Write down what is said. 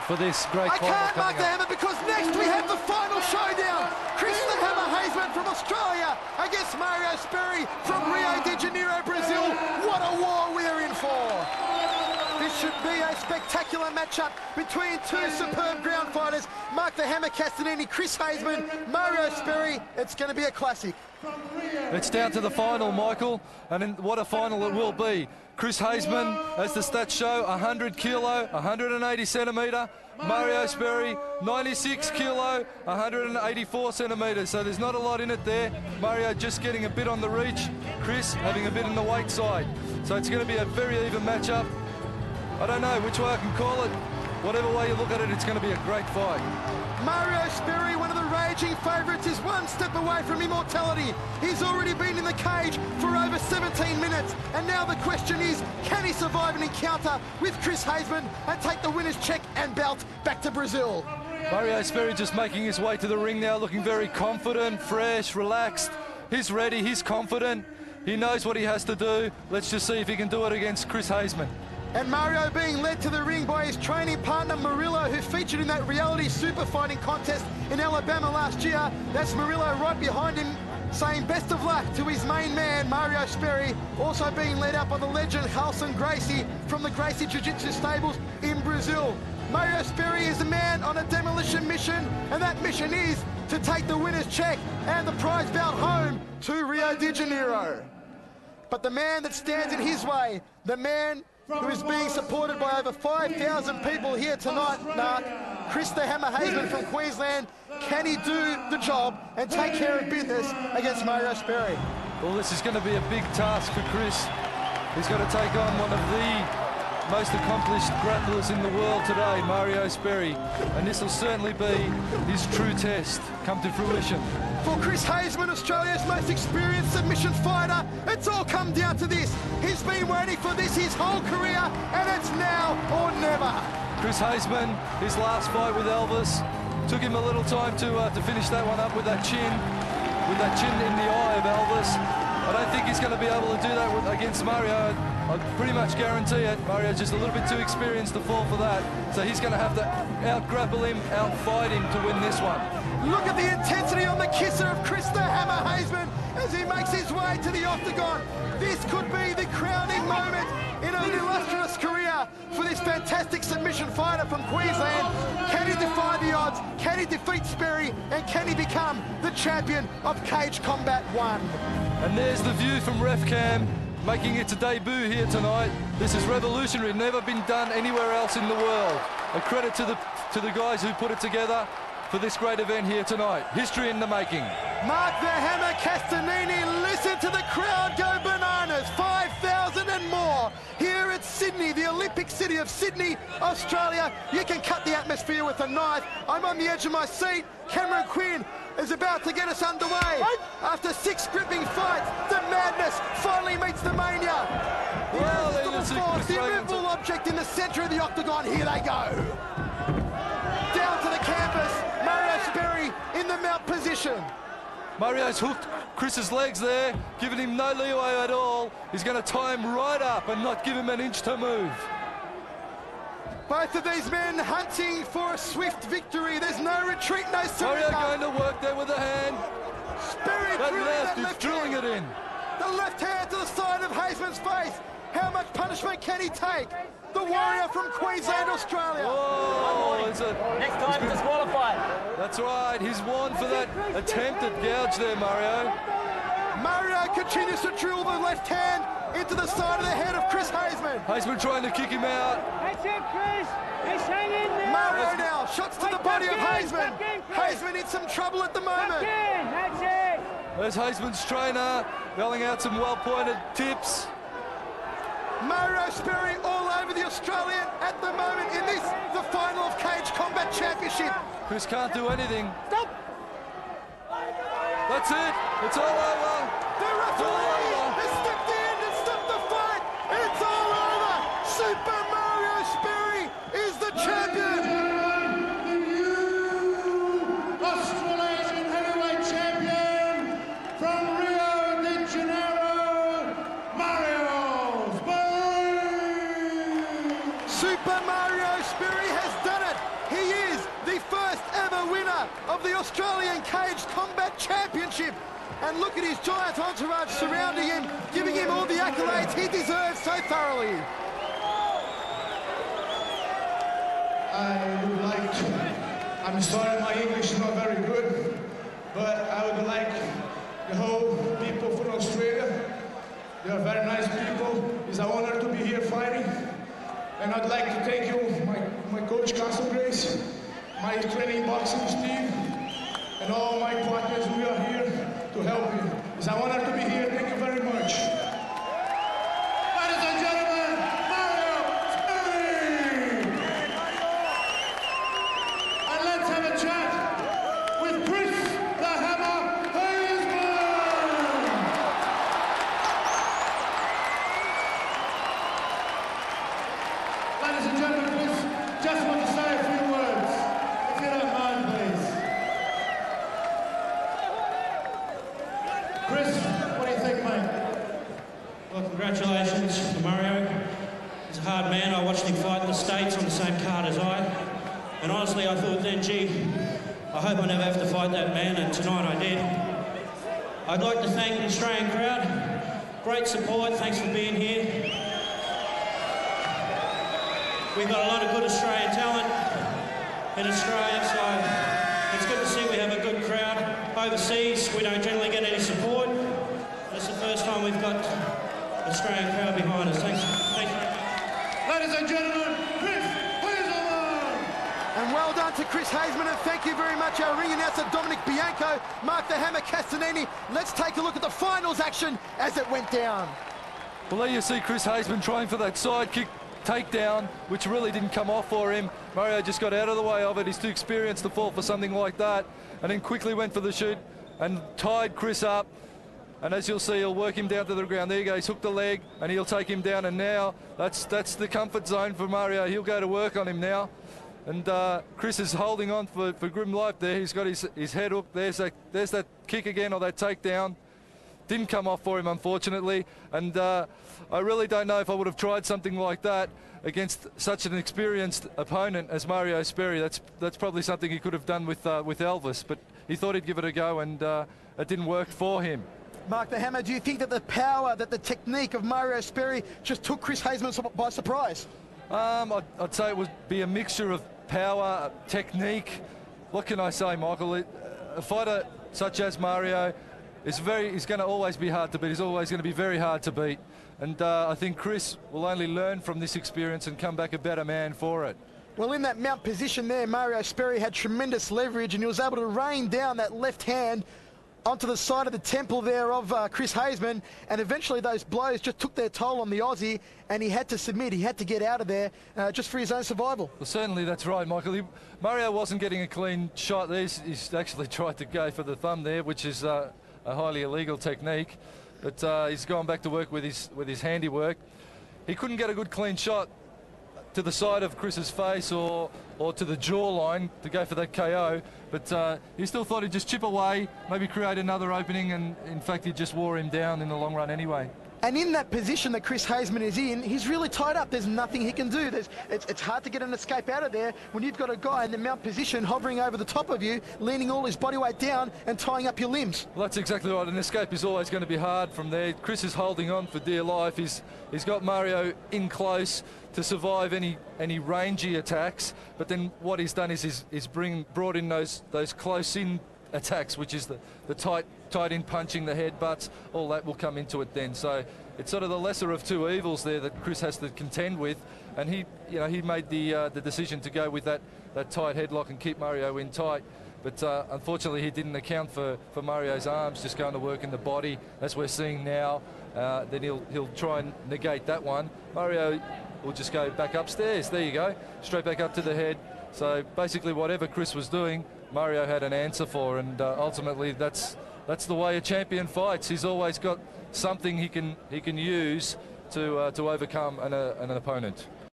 For this great I can't mark the hammer because next we have the final showdown. Chris the Hammer Haseman from Australia against Mario Sperry from Rio de Janeiro, Brazil. What a war we're in for. This should be a spectacular matchup between two superb ground fighters. Mark the Hammer Castellini, Chris Haseman, Mario Sperry. It's going to be a classic. It's down to the final, Michael, and what a final it will be. Chris Haseman, as the stats show, 100 kilo, 180 centimetre. Mario Sperry, 96 kilo, 184 centimetres. So there's not a lot in it there. Mario just getting a bit on the reach. Chris having a bit in the weight side. So it's going to be a very even matchup. I don't know which way I can call it. Whatever way you look at it, it's going to be a great fight. Mario Sperry, one of the raging favourites, is one step away from immortality. He's already been in the cage for over 17 minutes. And now the question is, can he survive an encounter with Chris Haseman and take the winner's check and belt back to Brazil? Mario Sperry just making his way to the ring now, looking very confident, fresh, relaxed. He's ready, he's confident. He knows what he has to do. Let's just see if he can do it against Chris Haseman. And Mario being led to the ring by his training partner Murillo, who featured in that reality super fighting contest in Alabama last year. That's Murillo right behind him, saying best of luck to his main man, Mario Sperry. Also being led out by the legend Halson Gracie from the Gracie Jiu-Jitsu stables in Brazil. Mario Sperry is a man on a demolition mission, and that mission is to take the winner's check and the prize belt home to Rio de Janeiro. But the man that stands in his way, the man who is being supported by over 5,000 people here tonight, Mark, Chris the Hammer Haseman from Queensland. Can he do the job and take care of business against Mario Sperry? Well, this is going to be a big task for Chris. He's got to take on one of the most accomplished grapplers in the world today, Mario Sperry, and this will certainly be his true test come to fruition. For Chris Haseman, Australia's most experienced submission fighter, it's all come down to this. He's been waiting for this his whole career, and it's now or never. Chris Haseman, his last fight with Elvis, took him a little time to finish that one up with that chin in the eye of Elvis. I don't think he's going to be able to do that against Mario. I pretty much guarantee it. Mario's just a little bit too experienced to fall for that. So he's going to have to out-grapple him, out-fight him to win this one. Look at the intensity on the kisser of Chris the Hammer Haseman as he makes his way to the octagon. This could be the crowning moment in an illustrious career for this fantastic submission fighter from Queensland. Can he defy the odds? Can he defeat Sperry? And can he become the champion of Cage Combat 1? And there's the view from RefCam, making its debut here tonight. This is revolutionary, never been done anywhere else in the world. A credit to the guys who put it together for this great event here tonight. History in the making. Mark the Hammer Castellini, listen to the crowd go bananas. 5,000 and more here at Sydney, the Olympic city of Sydney, Australia. You can cut the atmosphere with a knife. I'm on the edge of my seat. Cameron Quinn is about to get us underway. After 6 gripping fights, the madness finally meets the mania. The immovable object in the centre of the octagon. Here they go. Down to the canvas. Mario Sperry in the mount position. Mario's hooked Chris's legs there, giving him no leeway at all. He's going to tie him right up and not give him an inch to move. Both of these men hunting for a swift victory. There's no retreat, no surrender. Mario going to work there with a hand. Sperry drilling it in. The left hand to the side of Haseman's face. How much punishment can he take? The warrior from Queensland, Australia. Oh, next time disqualified. That's right, he's won for that attempted gouge there, Mario. Mario continues to drill the left hand into the side of the head of Chris Haseman. Haseman trying to kick him out. That's it, Chris. He's hanging there. Mario now, shots to the body of Haseman. Haseman in some trouble at the moment. That's it. There's Haseman's trainer yelling out some well-pointed tips. Mario Sperry all over the Australian at the moment in this, the final of Cage Combat Championship. Chris can't do anything. Stop. That's it. It's all over. The referee has stepped in and stopped the fight. It's all over. Super Mario Sperry is the champion. The new Australasian heavyweight champion from Rio de Janeiro, Mario Sperry. Super Mario Sperry has done it. Australian Cage Combat Championship. And look at his giant entourage surrounding him, giving him all the accolades he deserves so thoroughly. I would like to, I'm sorry my English is not very good, but I would like the whole people from Australia. They are very nice people. It's an honor to be here fighting. And I'd like to thank you, my coach Castle Grace, my training boxing Steve, and all my partners. We are here to help you. It's an honor to be here. Thank you very much. Ladies and gentlemen, Mario Sperry! And let's have a chat with Chris the Hammer Hazman! Ladies and gentlemen, Chris, just want to say a few words, if you don't mind, please. Chris, what do you think, mate? Well, congratulations to Mario. He's a hard man. I watched him fight in the States on the same card as I. And honestly, I thought then, gee, I hope I never have to fight that man, and tonight I did. I'd like to thank the Australian crowd. Great support, thanks for being here. We've got a lot of good Australian talent in Australia, so it's good to see we have a good crowd. Overseas, we don't generally get any support. It's the first time we've got an Australian crowd behind us. Thanks. Ladies and gentlemen, Chris Haseman! And well done to Chris Haseman, and thank you very much, our ring announcer Dominic Bianco, Mark the Hammer Castanini. Let's take a look at the finals action as it went down. Well, there you see Chris Haseman trying for that side kick takedown, which really didn't come off for him. Mario just got out of the way of it. He's too experienced to fall for something like that, and then quickly went for the shoot and tied Chris up. And as you'll see, he'll work him down to the ground. There you go, he's hooked the leg and he'll take him down, and now that's the comfort zone for Mario. He'll go to work on him now. And Chris is holding on for grim life there. He's got his head hooked. There's that kick again, or that takedown. Didn't come off for him, unfortunately. And I really don't know if I would have tried something like that against such an experienced opponent as Mario Sperry. That's probably something he could have done with Elvis, but he thought he'd give it a go, and it didn't work for him. Mark the Hammer, do you think that the power, that the technique of Mario Sperry just took Chris Haseman by surprise? I'd say it would be a mixture of power, technique. What can I say, Michael? A fighter such as Mario he's going to always be hard to beat. He's always going to be very hard to beat. And I think Chris will only learn from this experience and come back a better man for it. Well, in that mount position there, Mario Sperry had tremendous leverage, and he was able to rain down that left hand onto the side of the temple there of Chris Haseman, and eventually those blows just took their toll on the Aussie, and he had to submit. He had to get out of there just for his own survival. Well, certainly that's right, Michael. Mario wasn't getting a clean shot there. He's actually tried to go for the thumb there, which is a highly illegal technique, but he's gone back to work with his handiwork. He couldn't get a good clean shot to the side of Chris's face or to the jawline to go for that KO, but he still thought he'd just chip away, maybe create another opening, and in fact he just wore him down in the long run anyway. And in that position that Chris Haseman is in, he's really tied up. There's nothing he can do. It's hard to get an escape out of there when you've got a guy in the mount position hovering over the top of you, leaning all his body weight down and tying up your limbs. Well, that's exactly right. An escape is always going to be hard from there. Chris is holding on for dear life. He's got Mario in close to survive any rangy attacks, but then what he's done is he's brought in those close-in attacks, which is the tight in punching, the headbutts, all that will come into it then. So it's sort of the lesser of two evils there that Chris has to contend with, and he made the decision to go with that tight headlock and keep Mario in tight. But unfortunately he didn't account for Mario's arms just going to work in the body, as we're seeing now. Then he'll try and negate that one. Mario will just go back upstairs. There you go, straight back up to the head. So basically whatever Chris was doing, Mario had an answer for, and ultimately that's the way a champion fights. He's always got something he can use to overcome an opponent.